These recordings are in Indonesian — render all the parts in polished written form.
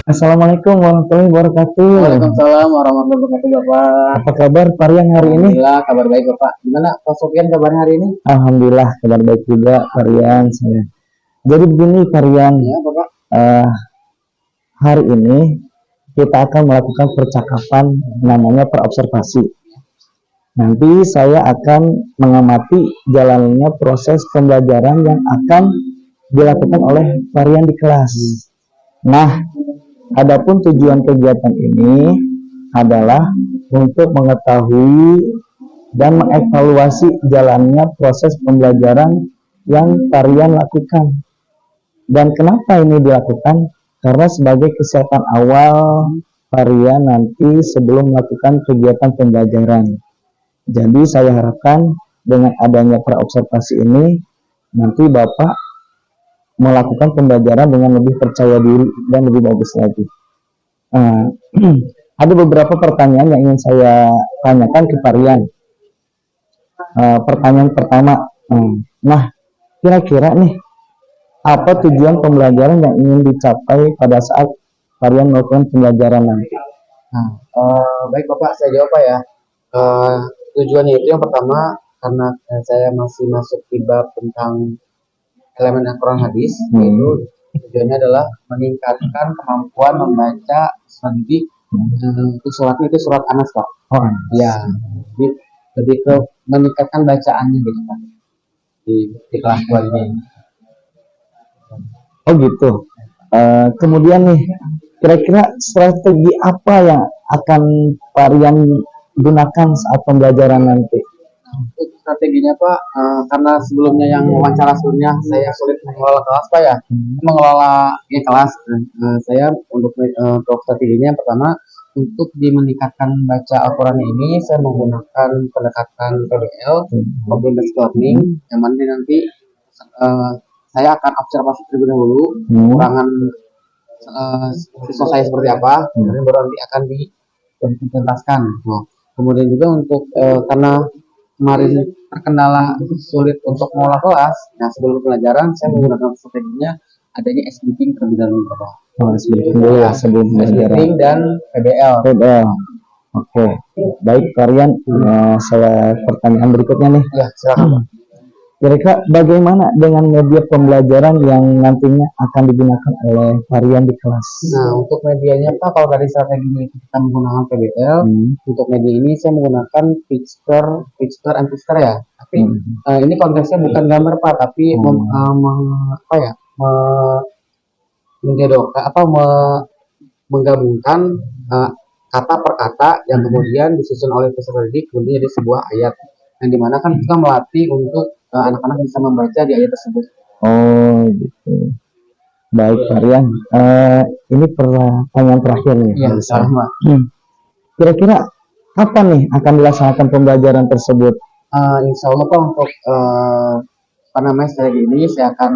Assalamualaikum warahmatullahi wabarakatuh. Waalaikumsalam warahmatullahi wabarakatuh, Bapak. Apa kabar Parian hari ini? Alhamdulillah, kabar baik, Bapak. Gimana Pak Sofian kabarnya hari ini? Alhamdulillah kabar baik juga Parian saya. Jadi begini Parian, Ya, Bapak. hari ini kita akan melakukan percakapan namanya perobservasi. Nanti saya akan mengamati jalannya proses pembelajaran yang akan dilakukan oleh Parian di kelas. Nah, adapun tujuan kegiatan ini adalah untuk mengetahui dan mengevaluasi jalannya proses pembelajaran yang Parian lakukan. Dan kenapa ini dilakukan? Karena sebagai kesiapan awal Parian nanti sebelum melakukan kegiatan pembelajaran. Jadi saya harapkan dengan adanya praobservasi ini nanti Bapak melakukan pembelajaran dengan lebih percaya diri dan lebih bagus lagi. Ada beberapa pertanyaan yang ingin saya tanyakan ke Parian. Pertanyaan pertama, nah kira-kira nih apa tujuan pembelajaran yang ingin dicapai pada saat Parian melakukan pembelajaran nanti? Baik Bapak, saya jawab Pak ya. Tujuannya itu yang pertama karena saya masih masuk di bab tentang elemen Al-Quran hadis, yaitu tujuannya adalah meningkatkan kemampuan membaca sendiri. Itu surat Anas Pak. Ya, lebih ke meningkatkan bacaannya gitu Pak di kelas 2 ini. Oh gitu. Kemudian nih, kira-kira strategi apa yang akan Parian gunakan saat pembelajaran nanti? Untuk strateginya Pak, karena sebelumnya yang wawancara sebelumnya saya sulit mengelola kelas Pak ya, mengelola kelas. Saya untuk strateginya yang pertama untuk meningkatkan baca Al-Quran ini saya menggunakan pendekatan PBL, problem based learning, yang mana nanti saya akan observasi terlebih dahulu kekurangan siswa saya seperti apa, kemudian baru nanti akan dituntaskan. Kemudian juga untuk karena kemarin terkendala sulit untuk mengolah kelas, nah sebelum pelajaran saya menggunakan strateginya adanya SBTing terlebih dahulu. SBTing dulu ya sebelum pelajaran. SBTing dan PBL. Oke. Baik Parian, saya pertanyaan berikutnya nih. Ya, silakan. Kira-kira bagaimana dengan media pembelajaran yang nantinya akan digunakan oleh Parian di kelas? Nah, untuk medianya Pak, kalau dari strategi kita menggunakan PBL, untuk media ini saya menggunakan picture and poster ya. Tapi ini konteksnya bukan gambar Pak, tapi menggabungkan kata per kata yang kemudian disusun oleh peserta didik kemudian jadi sebuah ayat. Yang dimana kan kita melatih untuk anak-anak bisa membaca di ayat tersebut. Oh gitu. Baik Parian, ini pertanyaan terakhir nih. Iya, sama. Kira-kira kapan nih akan dilaksanakan pembelajaran tersebut? Insya Allah Pak untuk strategi ini saya akan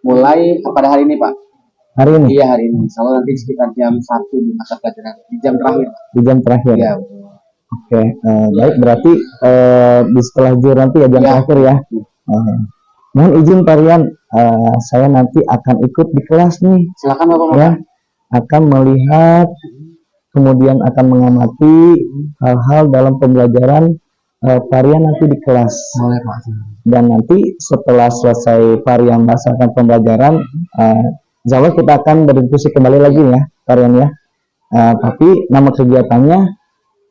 mulai pada hari ini Pak. Hari ini? Iya hari ini. Insya Allah nanti sekitar jam 1 di mata pelajaran di jam terakhir. Di jam terakhir. Ya. Oke, baik berarti di setelah zuhur nanti ya jam terakhir ya. Mohon izin Parian, saya nanti akan ikut di kelas nih. Silakan Bapak. Ya, akan melihat, kemudian akan mengamati hal-hal dalam pembelajaran Parian nanti di kelas. Boleh Pak. Dan nanti setelah selesai Parian melaksanakan pembelajaran, insya Allah kita akan berdiskusi kembali lagi ya Parian ya. Tapi nama kegiatannya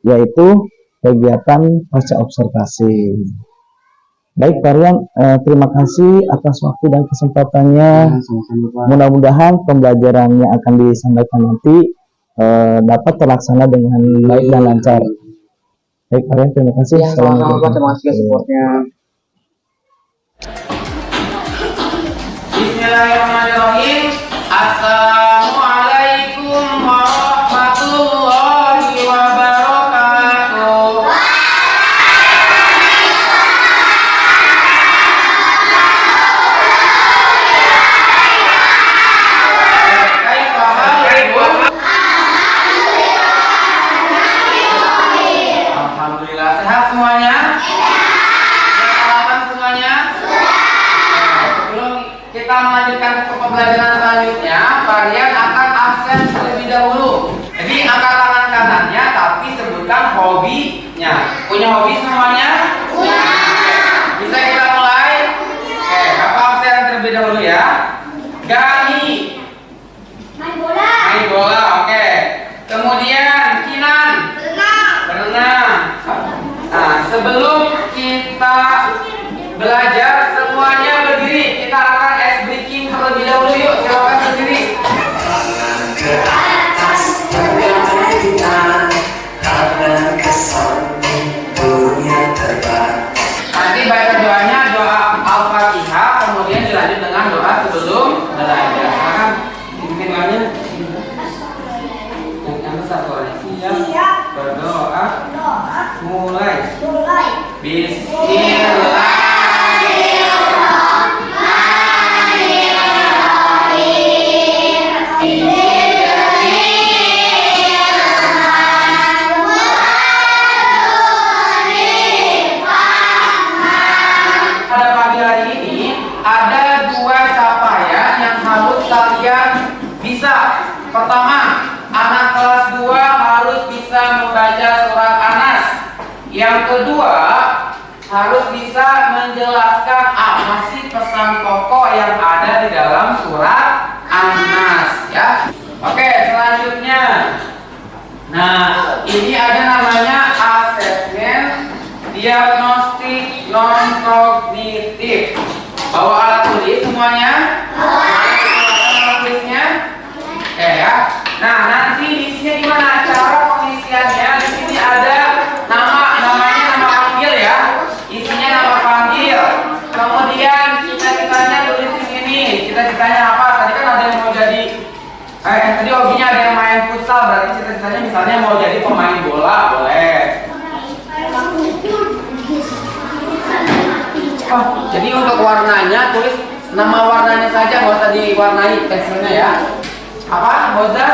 yaitu kegiatan pasca observasi. Baik Parian, terima kasih atas waktu dan kesempatannya. Mudah-mudahan pembelajaran yang akan disampaikan nanti dapat terlaksana dengan baik dan lancar. Baik Parian, terima kasih. Sama-sama, terima kasih supportnya. Bismillahirrahmanirrahim. Assalamualaikum warahmatullahi wabarakatuh. Alhamdulillah sehat semuanya. Selamat semuanya. Sebelum kita melanjutkan ke pembelajaran selanjutnya, Parian akan absen terlebih Gani. Main bola. Main bola, oke. Kemudian Kinan. Berenang. Nah, sebelum kita belajar semuanya berdiri. Kita akan ice breaking terlebih dahulu yuk. Silakan berdiri. Nanti baca doanya, doa Al-Fatihah, kemudian dilanjut dengan doa sebelum belajar. Silakan bikin doanya. Yang besar suaranya. Siap. Berdoa. Mulai. Pada pagi hari ini ada dua capaian yang harus kalian bisa. Pertama, anak kelas 2 harus bisa membaca surat Anas. Yang kedua, harus bisa menjelaskan apa sih pesan pokok yang ada di dalam surat Anas, ya. Oke, selanjutnya. Nah, ini ada namanya asesmen diagnostik non kognitif. Bawa alat tulis semuanya? Alat tulisnya? Oke ya. Nah, nanti di sini gimana cara pengisiannya? Di sini ada namanya nama panggil ya. Isinya nama panggil. Kemudian cita-citanya tulis di sini. Cita-citanya apa? Tadi kan ada yang mau jadi tadi hobinya ada yang main futsal, berarti cita-citanya misalnya mau jadi pemain bola, boleh. Oh, jadi untuk warnanya tulis nama warnanya saja, nggak usah diwarnai pensilnya ya. Apa, Boza?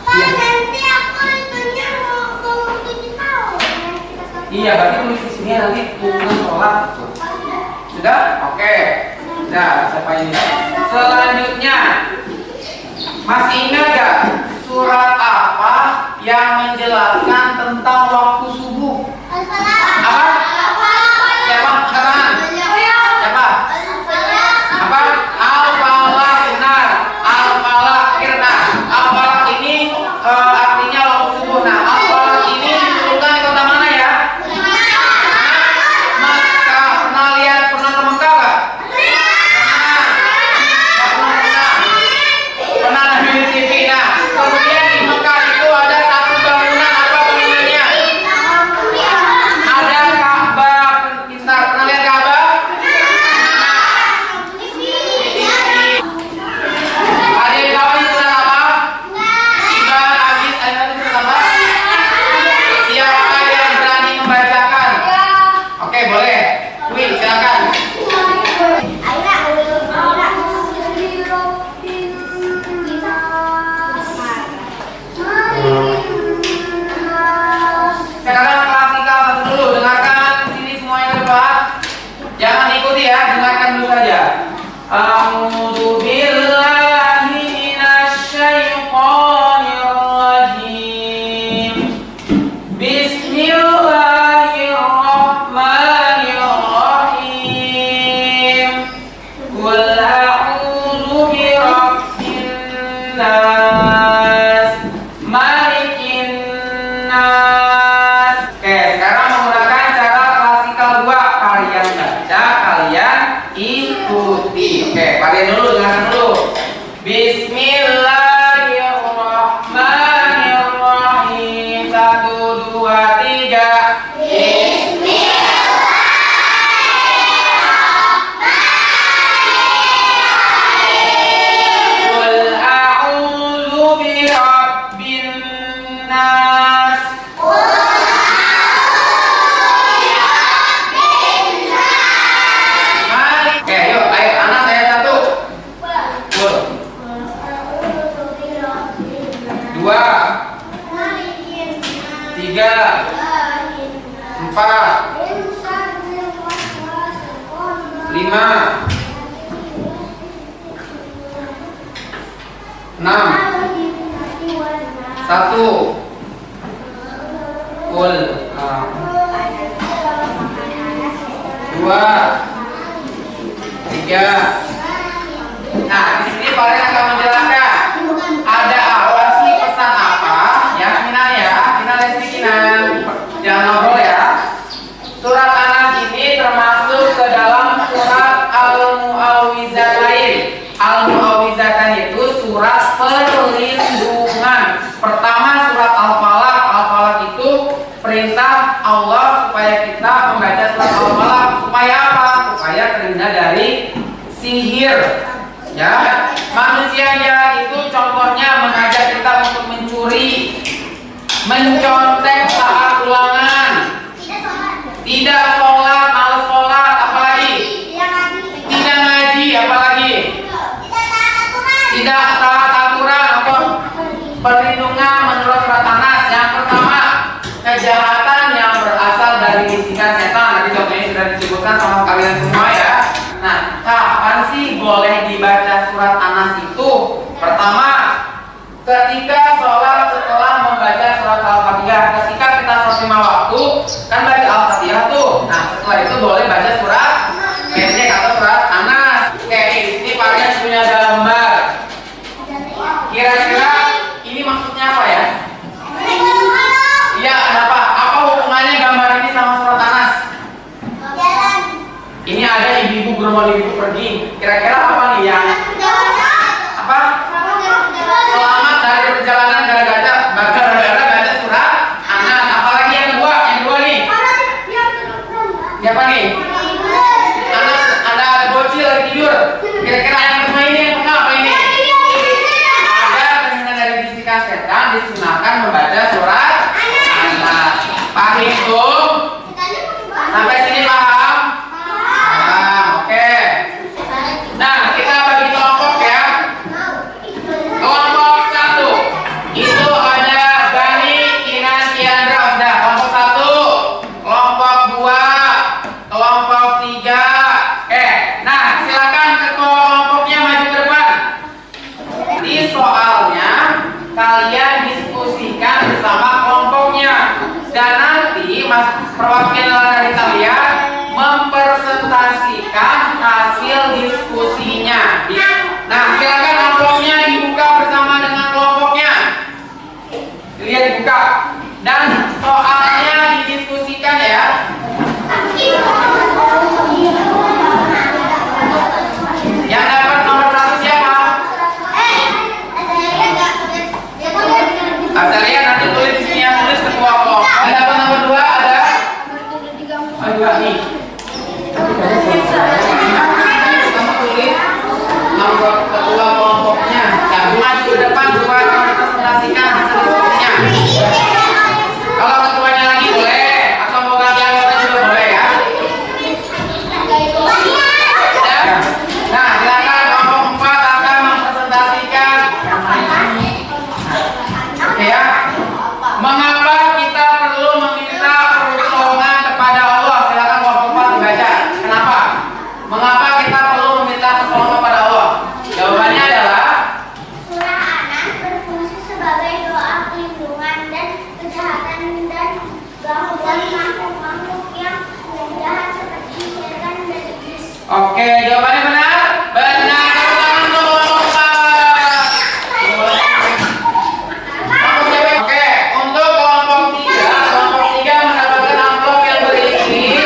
Nanti aku itunya mau tujuh tahun. Iya, berarti tulis di sini nanti tulis sholat. Sudah? Oke. Nah, siapa ini? Selanjutnya, masih ingat gak surat apa yang menjelaskan tentang waktu subuh? Apa? Siapa? Kanan. Siapa? Apa? Al-Falaq, benar. Al-Falaq, Kirna. Al-Falaq ini artinya waktu subuh. Nah, Al-Falaq ini diturunkan di kota mana ya? Mekah. Pernah lihat, pernah ke Mekah gak? Pernah nonton di TV. Nah, kemudian di Mekah itu ada satu bangunan, apa bangunannya? Ada Ka'bah. Pintar, pernah lihat Ka'bah? Ada yang tahu ini surat apa? Iban, Abis, ada ini surat apa? Siapa yang berani membacakan? Oke, boleh. Wih, silakan. Sekarang klasikal satu dulu, dengarkan sini semuanya ke depan. Jangan ikuti ya, dengarkan dulu saja. A'udzu billahi minasyaitonir rajim. Bismillahirrahmanirrahim. Qul a'udzu birabbin nas, malikin nas. Oke, sekarang menggunakan cara klasikal 2. Kalian baca, kalian ikuti. Oke, kalian dulu, dengarkan dulu. Bismillahirrahmanirrahim. 1, 2, 3. Qul a'udzu birabbin nas. Malik. Oke, yuk, ayo anak saya 1. Qul. 2, 3, 4, 5, 6, 1. Qul. 2, 3, Nah, di sini Pak Ren akan menjelaskan ada apa sih, pesan apa ya, Kinan ya, Kinan Lesti Kinan, jangan ngobrol ya. Surat Anas ini termasuk ke dalam surat Al-Mu'awwizatain. Al-Mu'awwizatan itu surat perlindungan. Pertama surat Al-Falaq. Al-Falaq itu perintah Allah supaya kita membaca surat Al-Falaq. Supaya apa? Supaya terhindar dari sihir. Ya, manusia itu contohnya mengajak kita untuk mencuri, mencontek saat ulangan, tidak sholat, males sholat, apalagi tidak ngaji, apalagi tidak taat aturan atau perlindungan menurut surat Anas. Yang pertama, kejahatan yang berasal dari bisikan setan. Tadi contohnya sudah disebutkan sama kalian semua ya. Nah, kapan sih boleh dibaca surat Anas itu? Pertama, ketika sholat setelah membaca surat Al-Fatihah. Ketika kita sholat 5 waktu, kan baca Al-Fatihah tuh. Nah, setelah itu boleh baca surat pendek atau surat Anas. Kayak di sini kalian punya gambar. Kira-kira ini maksudnya apa ya? Iya, kenapa? Apa hubungannya gambar ini sama surat Anas? Ini ada ibu-ibu gerombolan ibu pergi. Kira-kira apa nih yang apa? Selamat dari perjalanan gara-gara baca surat Anas. Apalagi yang dua nih. Siapa nih? Anas ada bocil lagi tidur. Kira-kira yang kedua ini yang tengah apa ini? Agar terhindar dari bisikan setan disunahkan membaca surat Anas. Paham itu? Sampai sini paham? Paham, oke. Nah, kita bagi kelompok ya. Kelompok 1 itu ada Bani, Kinan, Kiandra. Sudah, kelompok 1. Kelompok 2, kelompok 3. Oke, nah silakan ketua kelompoknya maju ke depan. Di soalnya kalian diskusikan bersama kelompoknya. Dan nanti perwakilan dari kalian mempresentasikan hasil diskusinya. Nah, silakan amplopnya dibuka bersama dengan kelompoknya. Lihat dibuka. Dan soalnya didiskusikan ya. Yang dapat nomor 1 siapa? Azalia nanti tulis di sini ya, tulis ketua kelompok. Yang dapat nomor 2 ada? Oh, 2 nih. Kamu tulis nomor ketua kelompoknya. Yang maju ke depan buat mempresentasikan hasil diskusinya. Kalau ketuanya lagi boleh, atau mau ganti anggota juga boleh ya. Nah, silakan kelompok 4 akan mempresentasikan. Oke ya. Mengapa kita perlu meminta pertolongan kepada Allah? Silakan kelompok 4 dibaca. Kenapa? Mengapa kita perlu meminta pertolongan kepada Allah? Jawabannya adalah Surah Anas berfungsi sebagai doa perlindungan dan kejahatan dan gangguan makhluk-makhluk yang jahat seperti setan dan iblis. oke, jawabannya benar? Benar. Tepuk tangan untuk kelompok 4. Kelompok siapa? Oke, untuk kelompok 3 mendapatkan amplop yang berisi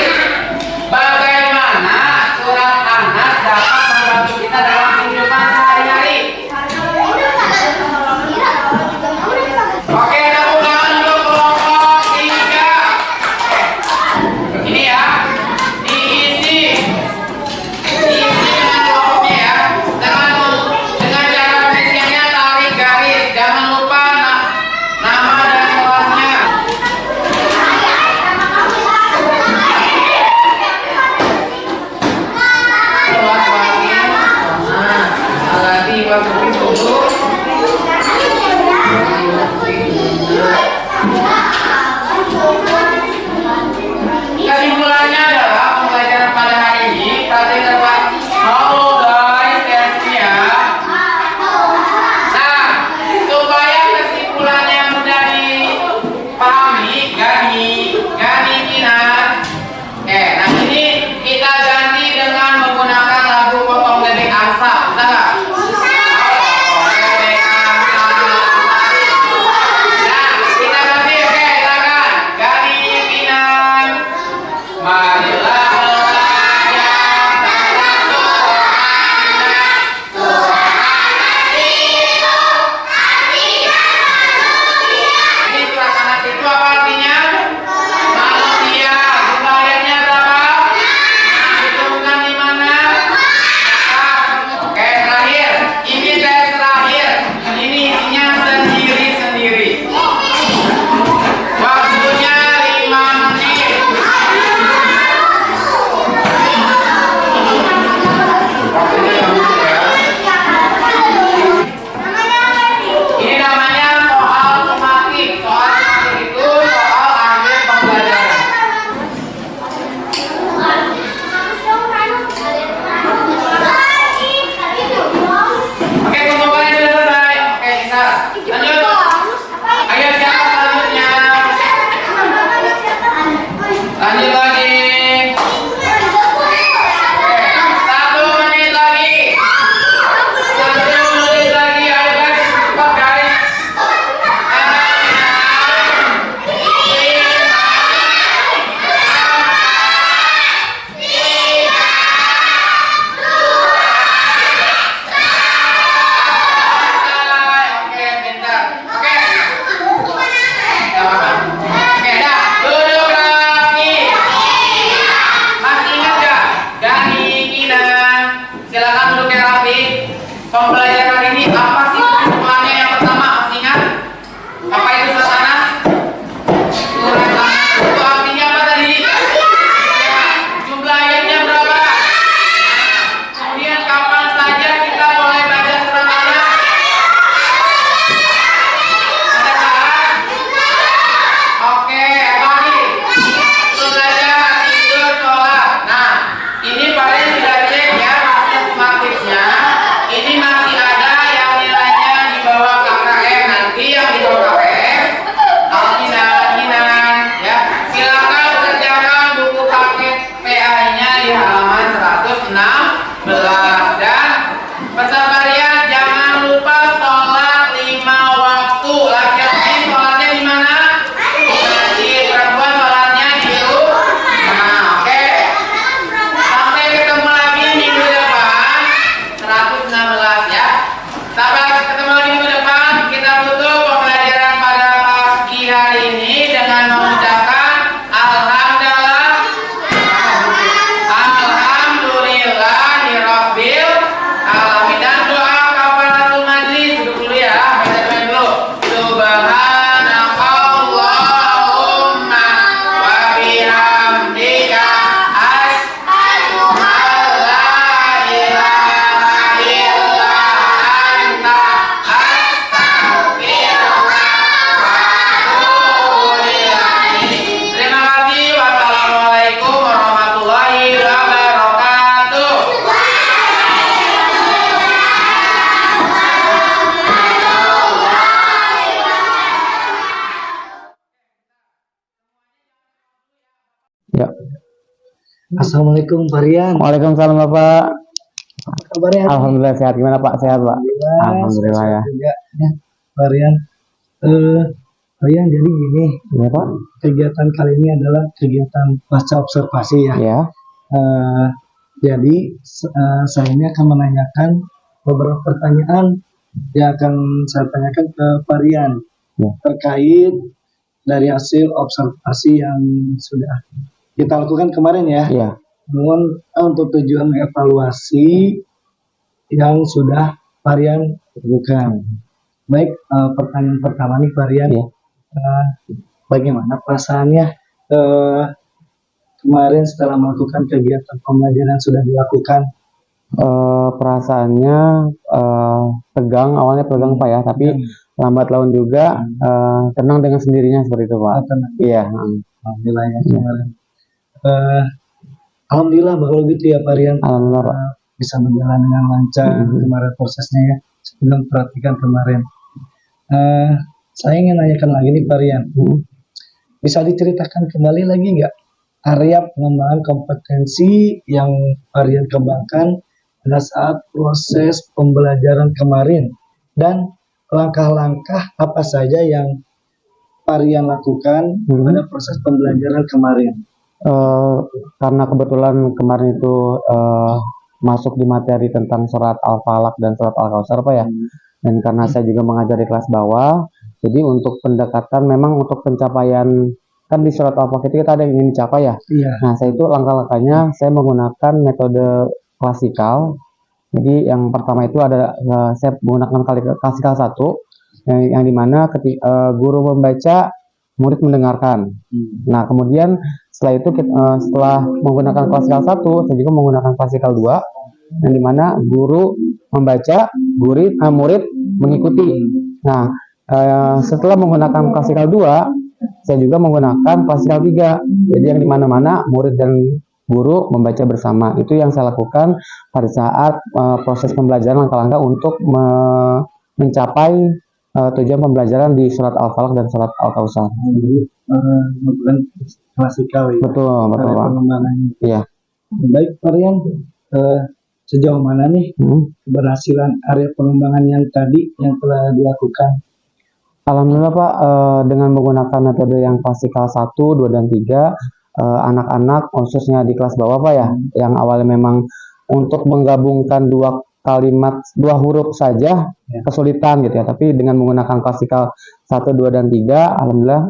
bagaimana surat Anas dapat membantu kita dalam kehidupan sehari-hari. Oke, tepuk tangan untuk kelompok 3. Ini ya, diisi dengan Dan pesan Varian, jangan lupa sholat 5 waktu. Laki-laki sholatnya di mana? Di masjid. Perempuan sholatnya di rumah. Nah, oke. Sampai ketemu lagi minggu depan 116 ya. Sampai ketemu lagi minggu depan. Kita tutup pembelajaran pada pagi hari ini dengan mengucapkan Alhamdulillahirabbil alamin. Dan doa kafaratul majlis, duduk dulu ya, baca dulu. Subhanakallahumma wa bihamdika asyhadu an la ilaha illa anta astaghfiruka wa atubu ilaik. Terima kasih. Wassalamualaikum warahmatullahi wabarakatuh. Ya. Assalamualaikum Varian. Waalaikumsalam Bapak. Apa kabarnya? Alhamdulillah sehat. Gimana Pak? Sehat Pak? Alhamdulillah ya. Juga, ya. Varian. Varian, jadi gini, Iya Pak. kegiatan kali ini adalah kegiatan pasca observasi ya. Ya. Jadi saya ini akan menanyakan beberapa pertanyaan yang akan saya tanyakan ke Varian Ya. terkait dari hasil observasi yang sudah kita lakukan kemarin ya. Iya. Namun untuk tujuan evaluasi yang sudah Varian lakukan. Baik, pertanyaan pertama nih Varian, Iya. bagaimana perasaannya kemarin setelah melakukan kegiatan pembelajaran sudah dilakukan? Perasaannya tegang, awalnya tegang Pak ya, tapi lambat laun juga tenang dengan sendirinya seperti itu Pak. Tenang. Iya. Alhamdulillah ya kemarin. Alhamdulillah kalau gitu ya Varian, Alhamdulillah Pak. bisa berjalan dengan lancar kemarin prosesnya ya. Sudah perhatikan kemarin. Saya ingin nanyakan lagi nih Varian, bisa diceritakan kembali lagi nggak area pengembangan kompetensi yang Varian kembangkan pada saat proses pembelajaran kemarin dan langkah-langkah apa saja yang Varian lakukan pada proses pembelajaran kemarin? Karena kebetulan kemarin itu masuk di materi tentang surat Al-Falaq dan surat Al-Kautsar Pak ya. Dan karena saya juga mengajar di kelas bawah, jadi untuk pendekatan memang untuk pencapaian, kan di surat Al-Falaq itu kita ada yang ingin dicapai ya. Iya. Nah, saya itu langkah-langkahnya saya menggunakan metode klasikal. Jadi yang pertama itu ada saya menggunakan klasikal 1 yang dimana ketika guru membaca, murid mendengarkan. Nah, kemudian setelah itu setelah menggunakan klasikal 1, saya juga menggunakan klasikal 2 yang dimana guru membaca, murid mengikuti. Nah, setelah menggunakan klasikal 2, saya juga menggunakan klasikal 3. Jadi yang dimana-mana murid dan guru membaca bersama. Itu yang saya lakukan pada saat proses pembelajaran langkah-langkah untuk mencapai tujuan pembelajaran di surat Al-Falaq dan surat Al-Kautsar. Jadi bukan klasikal ya. Betul Area Pak. pengembangannya. Iya. Baik Varian, sejauh mana nih keberhasilan area pengembangan yang tadi yang telah dilakukan? Alhamdulillah Pak, dengan menggunakan metode yang klasikal 1, 2, dan 3, anak-anak khususnya di kelas bawah Pak ya, yang awalnya memang untuk menggabungkan dua kalimat, dua huruf saja kesulitan gitu ya, tapi dengan menggunakan klasikal 1, 2, dan 3, alhamdulillah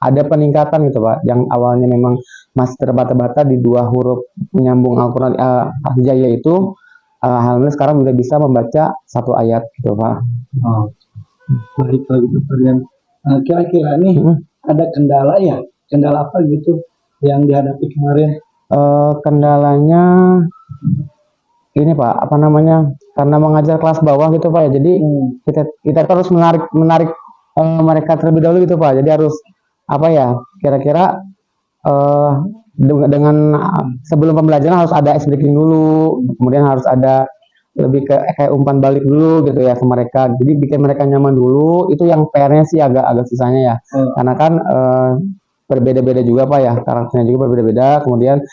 ada peningkatan gitu Pak, yang awalnya memang masih terbata-bata di dua huruf menyambung Al-Quran Al-Hijaiyah itu, alhamdulillah sekarang sudah bisa membaca satu ayat gitu Pak. Oh, baik kalau gitu Varian. Kira-kira nih ada kendala ya? Kendala apa gitu yang dihadapi kemarin? Kendalanya ini Pak, apa namanya? Karena mengajar kelas bawah gitu Pak ya. Jadi kita harus menarik mereka terlebih dahulu gitu Pak. Jadi harus apa ya? Kira-kira dengan sebelum pembelajaran harus ada ice breaking dulu, kemudian harus ada lebih kayak umpan balik dulu gitu ya ke mereka. Jadi bikin mereka nyaman dulu. Itu yang PR-nya sih agak susahnya ya. Karena kan berbeda-beda juga Pak ya, karakternya juga berbeda-beda. Kemudian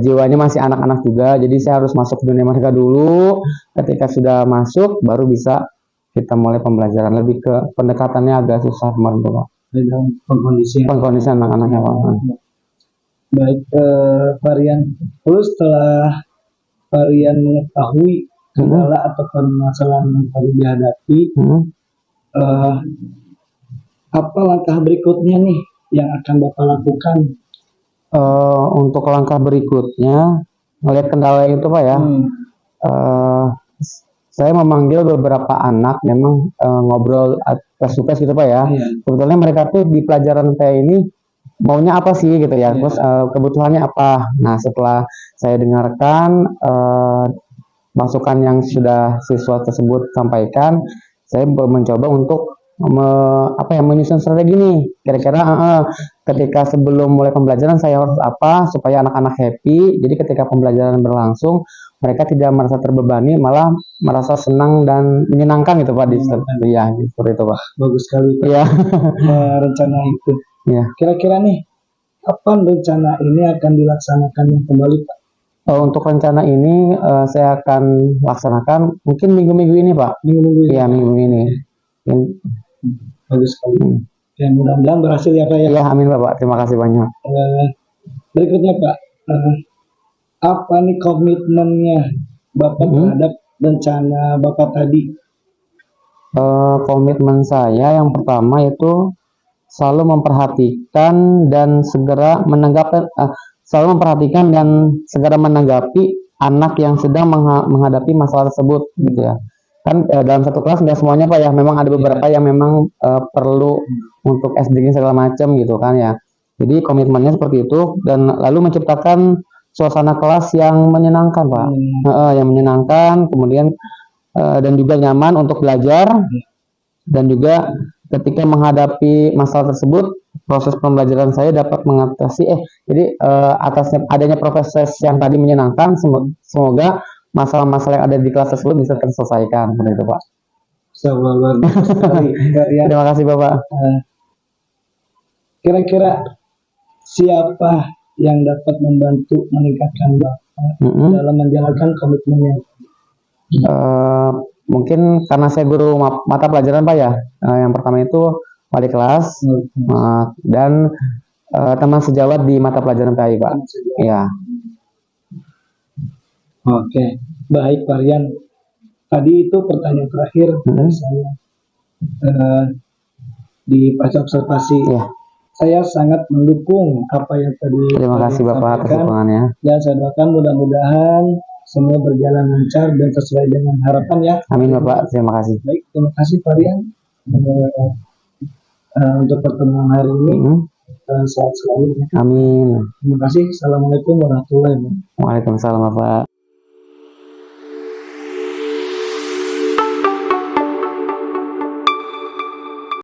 jiwanya masih anak-anak juga, jadi saya harus masuk ke dunia mereka dulu. Ketika sudah masuk, baru bisa kita mulai pembelajaran. Lebih ke pendekatannya agak susah kemarin tuh Pak. dalam pengkondisian. Pengkondisian anak-anaknya Pak. Baik, varian. Lalu setelah varian mengetahui kendala atau permasalahan yang tadi dihadapi, eh, apa langkah berikutnya nih yang akan Bapak lakukan? Untuk langkah berikutnya, melihat kendala itu Pak ya, saya memanggil beberapa anak, memang ngobrol face-to-face gitu Pak ya. Sebetulnya mereka tuh di pelajaran saya ini maunya apa sih gitu ya, terus kebutuhannya apa. Nah setelah saya dengarkan masukan yang sudah siswa tersebut sampaikan, saya mencoba untuk menyusun strategi nih. Kira-kira ketika sebelum mulai pembelajaran saya harus apa supaya anak-anak happy. Jadi ketika pembelajaran berlangsung mereka tidak merasa terbebani, malah merasa senang dan menyenangkan gitu Pak. Ya, seperti itu Pak. Bagus sekali Pak. Iya. Rencana itu. Iya. Kira-kira nih kapan rencana ini akan dilaksanakannya kembali Pak? Untuk rencana ini saya akan laksanakan mungkin minggu-minggu ini Pak. Minggu-minggu ini. Iya, minggu ini. Bagus sekali. Ya, mudah-mudahan berhasil ya Pak ya. Ya, amin Bapak. Terima kasih banyak. Berikutnya Pak, apa nih komitmennya Bapak terhadap rencana Bapak tadi? Komitmen saya yang pertama itu selalu memperhatikan dan segera menanggapi anak yang sedang menghadapi masalah tersebut gitu ya. Kan dalam satu kelas nggak semuanya Pak ya, memang ada beberapa yang memang perlu untuk SDG segala macam gitu kan ya. Jadi komitmennya seperti itu, dan lalu menciptakan suasana kelas yang menyenangkan Pak. Yang menyenangkan, kemudian dan juga nyaman untuk belajar, dan juga ketika menghadapi masalah tersebut proses pembelajaran saya dapat mengatasi jadi atasnya adanya proses yang tadi menyenangkan, semoga masalah-masalah yang ada di kelas tersebut bisa terselesaikan seperti itu Pak. Luar biasa sekali. Terima kasih Bapak. Kira-kira siapa yang dapat membantu meningkatkan Bapak dalam menjalankan komitmennya? Mungkin karena saya guru mata pelajaran Pak ya. Yang pertama itu wali kelas dan teman sejawat di mata pelajaran PAI Pak. Ya. Oke, baik Pak Rian. Tadi itu pertanyaan terakhir dari saya di pasca observasi. Ya. Saya sangat mendukung apa yang tadi. Terima kasih Bapak atas dukungannya. Dan saya doakan mudah-mudahan semua berjalan lancar dan sesuai dengan harapan ya. Amin Bapak, terima kasih. Baik, terima kasih Pak Rian untuk pertemuan hari ini. Sehat selalu. Amin. Terima kasih. Assalamualaikum warahmatullahi wabarakatuh. Waalaikumsalam Bapak.